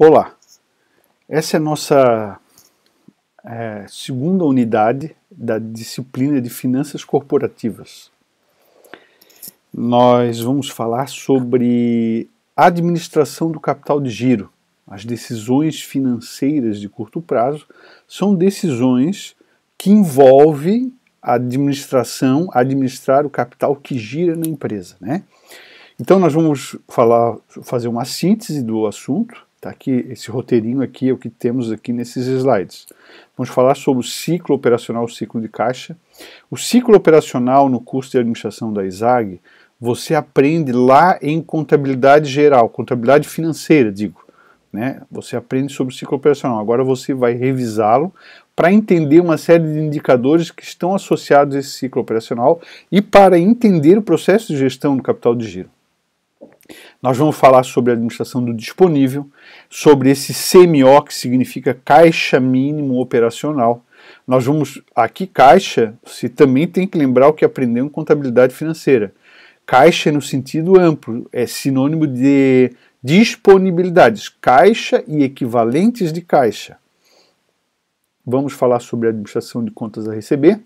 Olá, essa é a nossa segunda unidade da disciplina de Finanças Corporativas. Nós vamos falar sobre administração do capital de giro. As decisões financeiras de curto prazo são decisões que envolvem a administrar o capital que gira na empresa, né? Então nós vamos fazer uma síntese do assunto. Tá aqui, esse roteirinho aqui é o que temos aqui nesses slides. Vamos falar sobre o ciclo operacional, o ciclo de caixa. O ciclo operacional no curso de administração da ISAG, você aprende lá em contabilidade geral, contabilidade financeira, digo. Né? Você aprende sobre o ciclo operacional. Agora você vai revisá-lo para entender uma série de indicadores que estão associados a esse ciclo operacional e para entender o processo de gestão do capital de giro. Nós vamos falar sobre a administração do disponível, sobre esse CMO, que significa caixa mínimo operacional. Nós vamos, aqui caixa, você também tem que lembrar o que aprendeu em contabilidade financeira. Caixa no sentido amplo, é sinônimo de disponibilidades, caixa e equivalentes de caixa. Vamos falar sobre a administração de contas a receber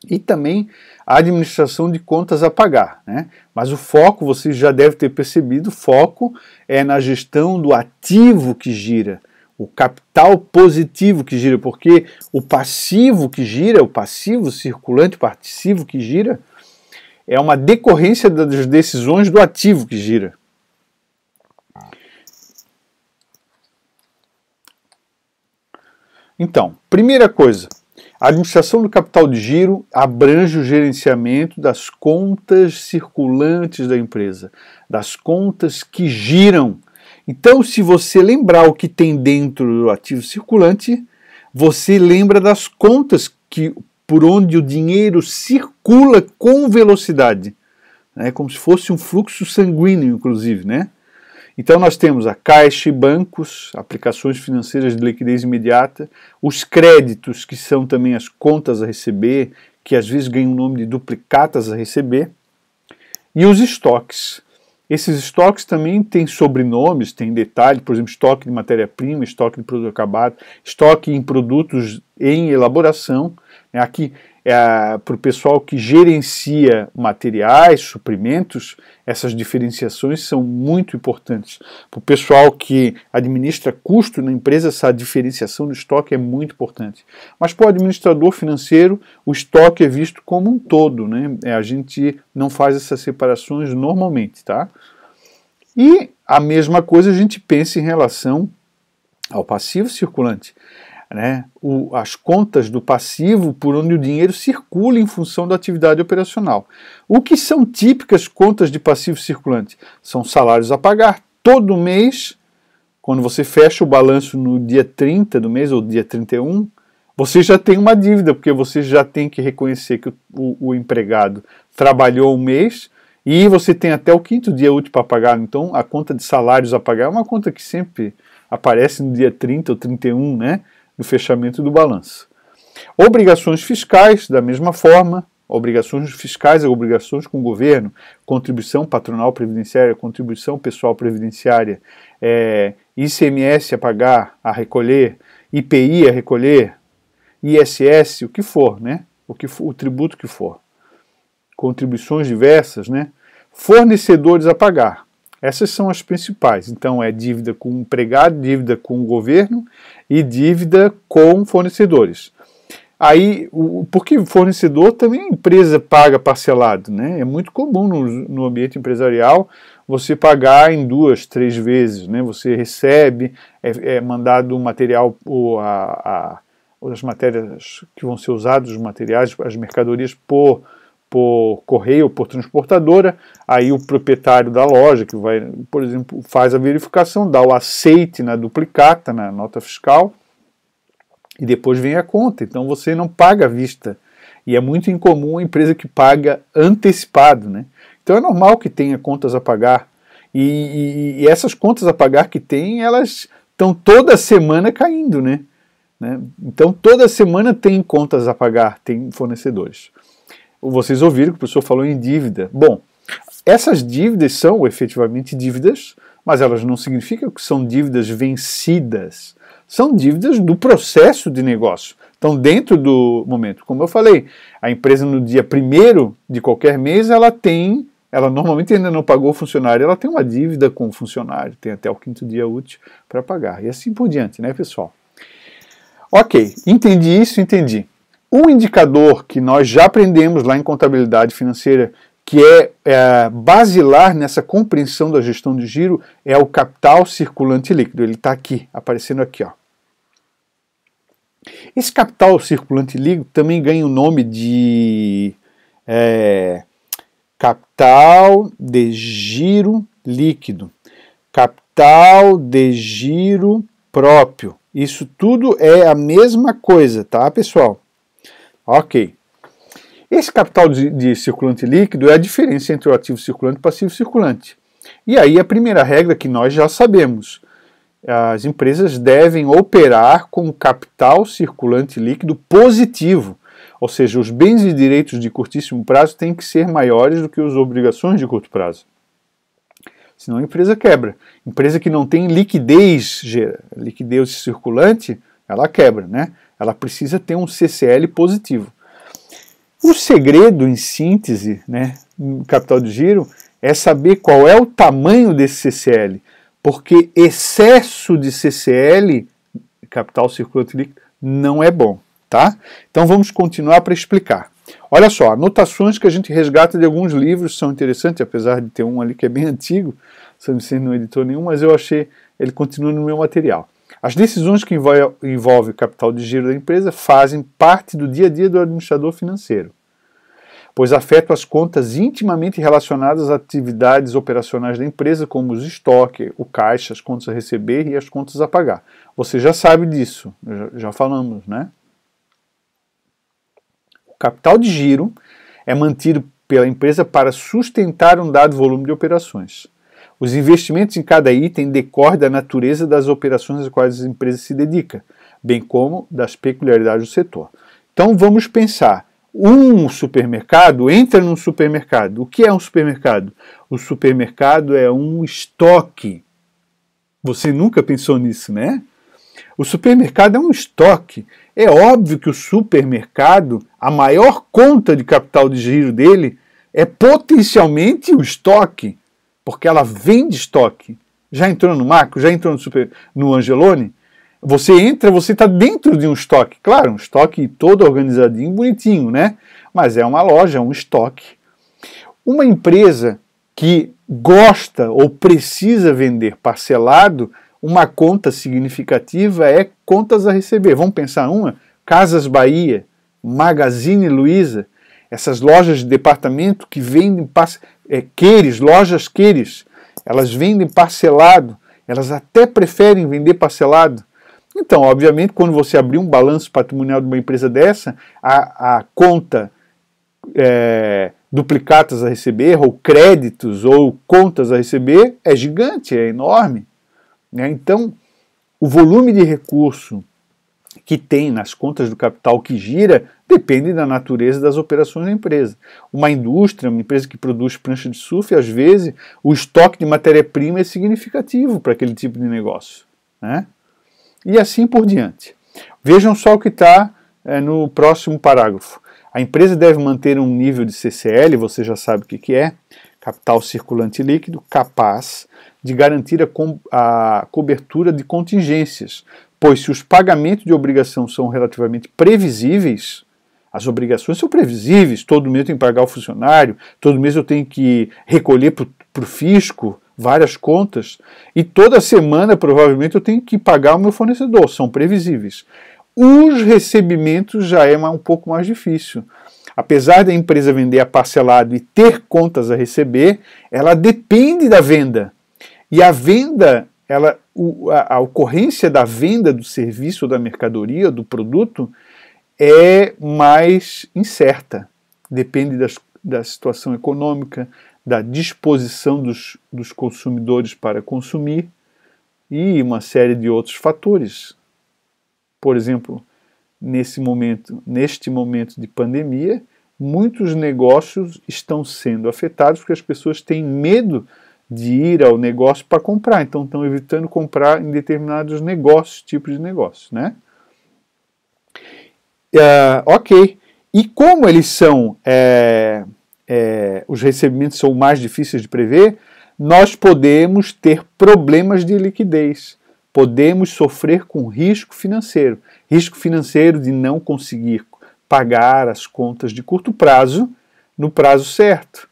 e também a administração de contas a pagar, né? Mas o foco, você já deve ter percebido, o foco é na gestão do ativo que gira, o capital positivo que gira, porque o passivo que gira, o passivo circulante, o passivo que gira, é uma decorrência das decisões do ativo que gira. Então, primeira coisa, a administração do capital de giro abrange o gerenciamento das contas circulantes da empresa, das contas que giram. Então, se você lembrar o que tem dentro do ativo circulante, você lembra das contas por onde o dinheiro circula com velocidade, né? Como se fosse um fluxo sanguíneo, inclusive, né? Então nós temos a caixa e bancos, aplicações financeiras de liquidez imediata, os créditos, que são também as contas a receber, que às vezes ganham o nome de duplicatas a receber, e os estoques. Esses estoques também têm sobrenomes, têm detalhes, por exemplo, estoque de matéria-prima, estoque de produto acabado, estoque em produtos em elaboração. Aqui, para o pessoal que gerencia materiais, suprimentos, essas diferenciações são muito importantes. Para o pessoal que administra custo na empresa, essa diferenciação do estoque é muito importante. Mas para o administrador financeiro, o estoque é visto como um todo, né? A gente não faz essas separações normalmente, tá? E a mesma coisa a gente pensa em relação ao passivo circulante. Né, as contas do passivo por onde o dinheiro circula em função da atividade operacional. O que são típicas contas de passivo circulante? São salários a pagar. Todo mês, quando você fecha o balanço no dia 30 do mês ou dia 31, você já tem uma dívida, porque você já tem que reconhecer que o empregado trabalhou um mês e você tem até o 5º dia útil para pagar. Então, a conta de salários a pagar é uma conta que sempre aparece no dia 30 ou 31, né? No fechamento do balanço. Obrigações fiscais, da mesma forma, obrigações fiscais e obrigações com o governo, contribuição patronal previdenciária, contribuição pessoal previdenciária, ICMS a pagar, a recolher, IPI a recolher, ISS, o que for, né? O tributo que for. Contribuições diversas, né? Fornecedores a pagar. Essas são as principais. Então é dívida com o empregado, dívida com o governo e dívida com fornecedores. Aí, porque fornecedor também a empresa paga parcelado, né? É muito comum no ambiente empresarial você pagar em 2, 3 vezes, né? Você recebe, é mandado um material, as matérias que vão ser usadas, os materiais, as mercadorias por correio ou por transportadora, aí o proprietário da loja, que vai, por exemplo, faz a verificação, dá o aceite na duplicata, na nota fiscal, e depois vem a conta. Então você não paga à vista. E é muito incomum a empresa que paga antecipado, né? Então é normal que tenha contas a pagar. E essas contas a pagar que tem, elas estão toda semana caindo, né? Então toda semana tem contas a pagar, tem fornecedores. Vocês ouviram que o professor falou em dívida. Bom, essas dívidas são efetivamente dívidas mas elas não significam que são dívidas vencidas. São dívidas do processo de negócio. Então, dentro do momento, como eu falei, a empresa no dia 1º de qualquer mês, ela normalmente ainda não pagou o funcionário, ela tem uma dívida com o funcionário, tem até o 5º dia útil para pagar. E assim por diante, né, pessoal? Ok, entendi isso, entendi. Um indicador que nós já aprendemos lá em contabilidade financeira, que é basilar nessa compreensão da gestão de giro, é o capital circulante líquido. Ele está aqui, aparecendo aqui, ó. Esse capital circulante líquido também ganha o nome de capital de giro líquido, capital de giro próprio. Isso tudo é a mesma coisa, tá, pessoal? Ok. Esse capital de circulante líquido é a diferença entre o ativo circulante e o passivo circulante. E aí a primeira regra que nós já sabemos: as empresas devem operar com capital circulante líquido positivo, ou seja, os bens e direitos de curtíssimo prazo têm que ser maiores do que as obrigações de curto prazo. Senão a empresa quebra. Empresa que não tem liquidez circulante, ela quebra, né? Ela precisa ter um CCL positivo. O segredo, em síntese, né, no capital de giro, é saber qual é o tamanho desse CCL, porque excesso de CCL, capital circulante líquido, não é bom, tá? Então vamos continuar para explicar. Olha só, anotações que a gente resgata de alguns livros são interessantes, apesar de ter um ali que é bem antigo, São Vicente não editou nenhum, mas eu achei, ele continua no meu material. As decisões que envolvem o capital de giro da empresa fazem parte do dia a dia do administrador financeiro, pois afetam as contas intimamente relacionadas às atividades operacionais da empresa, como os estoques, o caixa, as contas a receber e as contas a pagar. Você já sabe disso, já falamos, né? O capital de giro é mantido pela empresa para sustentar um dado volume de operações. Os investimentos em cada item decorrem da natureza das operações às quais a empresa se dedica, bem como das peculiaridades do setor. Então vamos pensar, um supermercado entra num supermercado. O que é um supermercado? O supermercado é um estoque. Você nunca pensou nisso, né? O supermercado é um estoque. É óbvio que o supermercado, a maior conta de capital de giro dele é potencialmente o estoque, porque ela vende estoque. Já entrou no Macro? Já entrou no Angelone? Você entra, você está dentro de um estoque. Claro, um estoque todo organizadinho, bonitinho, né? Mas é uma loja, é um estoque. Uma empresa que gosta ou precisa vender parcelado, uma conta significativa é contas a receber. Vamos pensar uma? Casas Bahia, Magazine Luiza, essas lojas de departamento que vendem lojas Queires, elas vendem parcelado, elas até preferem vender parcelado. Então, obviamente, quando você abrir um balanço patrimonial de uma empresa dessa, a conta duplicatas a receber, ou créditos, ou contas a receber, é gigante, é enorme, né? Então, o volume de recurso que tem nas contas do capital que gira depende da natureza das operações da empresa. Uma indústria, uma empresa que produz prancha de surf, às vezes o estoque de matéria-prima é significativo para aquele tipo de negócio, né? E assim por diante. Vejam só o que está no próximo parágrafo. A empresa deve manter um nível de CCL, você já sabe o que é, capital circulante líquido, capaz de garantir a cobertura de contingências, pois se os pagamentos de obrigação são relativamente previsíveis, as obrigações são previsíveis, todo mês eu tenho que pagar o funcionário, todo mês eu tenho que recolher para o fisco várias contas, e toda semana provavelmente eu tenho que pagar o meu fornecedor, são previsíveis. Os recebimentos já é um pouco mais difícil. Apesar da empresa vender a parcelado e ter contas a receber, ela depende da venda. E a venda, a ocorrência da venda do serviço, ou da mercadoria, do produto, é mais incerta. Depende da situação econômica, da disposição dos consumidores para consumir e uma série de outros fatores. Por exemplo, neste momento de pandemia, muitos negócios estão sendo afetados porque as pessoas têm medo de ir ao negócio para comprar. Então estão evitando comprar em determinados negócios, tipos de negócios, né? Ok. E como eles são, os recebimentos são mais difíceis de prever, nós podemos ter problemas de liquidez. Podemos sofrer com risco financeiro. Risco financeiro de não conseguir pagar as contas de curto prazo no prazo certo.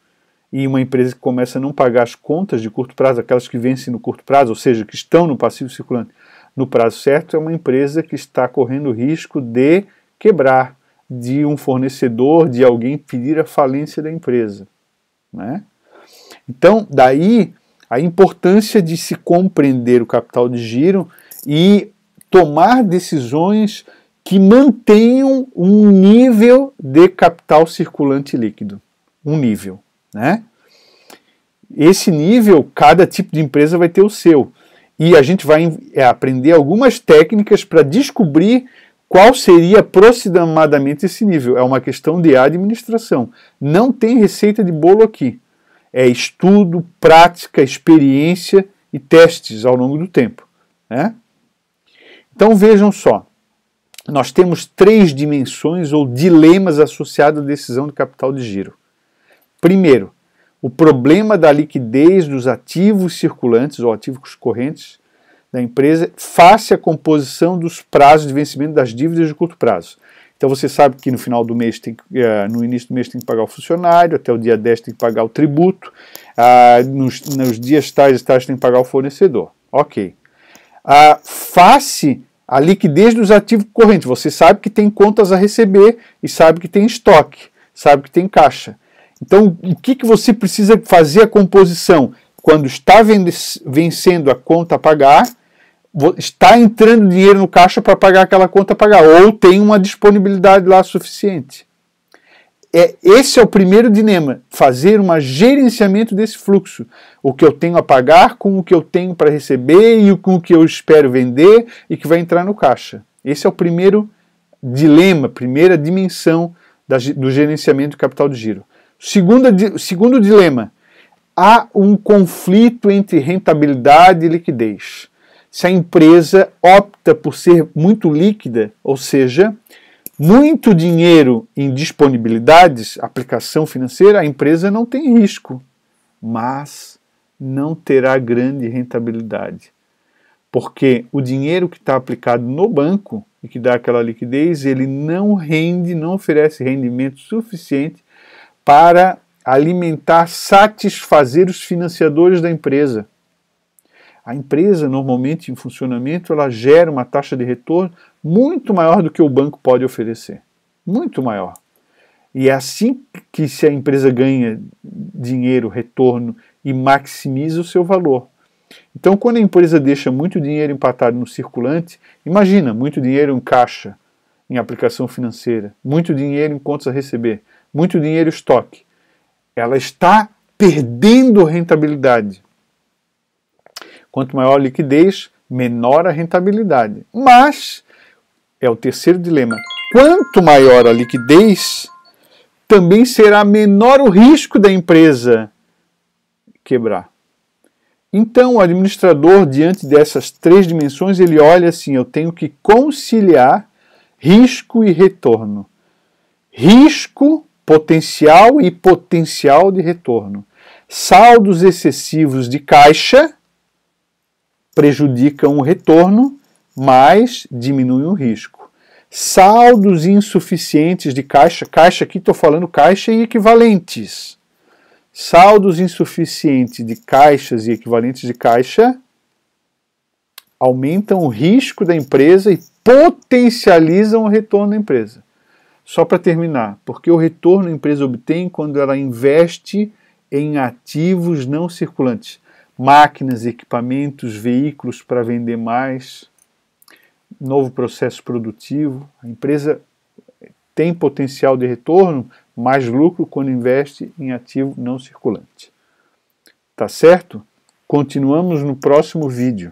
E uma empresa que começa a não pagar as contas de curto prazo, aquelas que vencem no curto prazo, ou seja, que estão no passivo circulante no prazo certo, é uma empresa que está correndo o risco de quebrar, de um fornecedor, de alguém pedir a falência da empresa, né? Então, daí a importância de se compreender o capital de giro e tomar decisões que mantenham um nível de capital circulante líquido. Um nível, né? Esse nível, cada tipo de empresa vai ter o seu. E a gente vai aprender algumas técnicas para descobrir qual seria aproximadamente esse nível. É uma questão de administração. Não tem receita de bolo aqui. É estudo, prática, experiência e testes ao longo do tempo, né? Então vejam só, nós temos 3 dimensões ou dilemas associados à decisão de capital de giro. Primeiro, o problema da liquidez dos ativos circulantes ou ativos correntes da empresa face à composição dos prazos de vencimento das dívidas de curto prazo. Então você sabe que no final do mês, no início do mês tem que pagar o funcionário, até o dia 10 tem que pagar o tributo, nos dias tais tem que pagar o fornecedor. Ok. Face à liquidez dos ativos correntes, você sabe que tem contas a receber e sabe que tem estoque, sabe que tem caixa. Então o que você precisa fazer a composição? Quando está vencendo a conta a pagar, está entrando dinheiro no caixa para pagar aquela conta a pagar, ou tem uma disponibilidade lá suficiente. Esse é o primeiro dilema, fazer um gerenciamento desse fluxo. O que eu tenho a pagar com o que eu tenho para receber e com o que eu espero vender e que vai entrar no caixa. Esse é o primeiro dilema, primeira dimensão do gerenciamento do capital de giro. Segundo dilema, há um conflito entre rentabilidade e liquidez. Se a empresa opta por ser muito líquida, ou seja, muito dinheiro em disponibilidades, aplicação financeira, a empresa não tem risco, mas não terá grande rentabilidade. Porque o dinheiro que está aplicado no banco e que dá aquela liquidez, ele não rende, não oferece rendimento suficiente para alimentar, satisfazer os financiadores da empresa. A empresa, normalmente em funcionamento, ela gera uma taxa de retorno muito maior do que o banco pode oferecer. Muito maior. E é assim que se a empresa ganha dinheiro, retorno e maximiza o seu valor. Então, quando a empresa deixa muito dinheiro empatado no circulante, imagina, muito dinheiro em caixa, em aplicação financeira, muito dinheiro em contas a receber, muito dinheiro em estoque. Ela está perdendo rentabilidade. Quanto maior a liquidez, menor a rentabilidade. Mas, é o terceiro dilema, quanto maior a liquidez, também será menor o risco da empresa quebrar. Então, o administrador, diante dessas 3 dimensões, ele olha assim, eu tenho que conciliar risco e retorno. Risco, potencial e potencial de retorno. Saldos excessivos de caixa prejudicam o retorno, mas diminuem o risco. Saldos insuficientes de caixa, caixa aqui estou falando caixa e equivalentes. Saldos insuficientes de caixas e equivalentes de caixa aumentam o risco da empresa e potencializam o retorno da empresa. Só para terminar, porque o retorno a empresa obtém quando ela investe em ativos não circulantes. Máquinas, equipamentos, veículos para vender mais, novo processo produtivo. A empresa tem potencial de retorno, mais lucro quando investe em ativo não circulante. Tá certo? Continuamos no próximo vídeo.